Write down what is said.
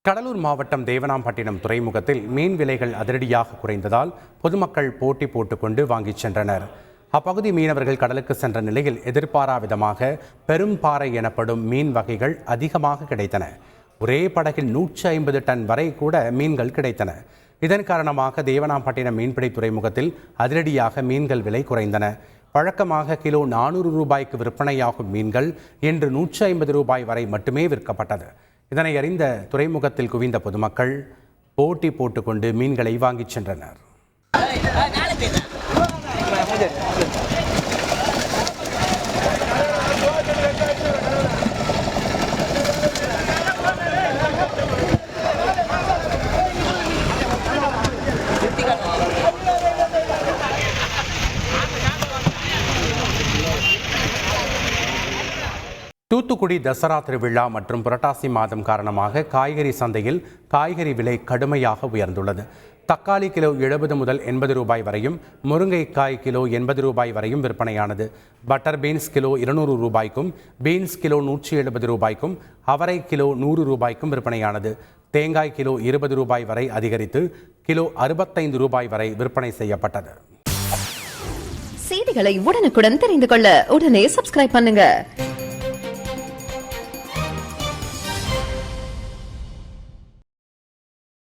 கடலூர் மாவட்டம் தேவனாம்பட்டினம் துறைமுகத்தில் மீன் விலைகள் அதிரடியாக குறைந்ததால் பொதுமக்கள் போட்டி போட்டுக்கொண்டு வாங்கிச் சென்றனர். அப்பகுதி மீனவர்கள் கடலுக்கு சென்ற நிலையில் எதிர்பாரா விதமாக பெரும் பாறை எனப்படும் மீன் வகைகள் அதிகமாக கிடைத்தன. ஒரே படகில் 150 டன் வரை கூட மீன்கள் கிடைத்தன. இதன் காரணமாக தேவனாம்பட்டினம் மீன்பிடி துறைமுகத்தில் அதிரடியாக மீன்கள் விலை குறைந்தன. வழக்கமாக கிலோ 400 ரூபாய்க்கு விற்பனையாகும் மீன்கள் இன்று 150 ரூபாய் வரை மட்டுமே விற்கப்பட்டது. இதனை அறிந்த துறைமுகத்தில் குவிந்த பொதுமக்கள் போட்டி போட்டுக்கொண்டு மீன்களை வாங்கிச் சென்றனர். தூத்துக்குடி தசரா திருவிழா மற்றும் புரட்டாசி மாதம் காரணமாக காய்கறி சந்தையில் காய்கறி விலை கடுமையாக உயர்ந்துள்ளது. தக்காளி கிலோ 70 முதல் 80 ரூபாய் வரையும், முருங்கைக்காய் கிலோ 80 ரூபாய் வரையும் விற்பனையானது. பட்டர் பீன்ஸ் கிலோ 200 ரூபாய்க்கும், பீன்ஸ் கிலோ 170 ரூபாய்க்கும், அவரை கிலோ 100 ரூபாய்க்கும் விற்பனையானது. தேங்காய் கிலோ 20 ரூபாய் வரை அதிகரித்து கிலோ 65 ரூபாய் வரை விற்பனை செய்யப்பட்டது. செய்திகளை உடனுக்குடன் தெரிந்து கொள்ள உடனே சப்ஸ்கிரைப் பண்ணுங்க.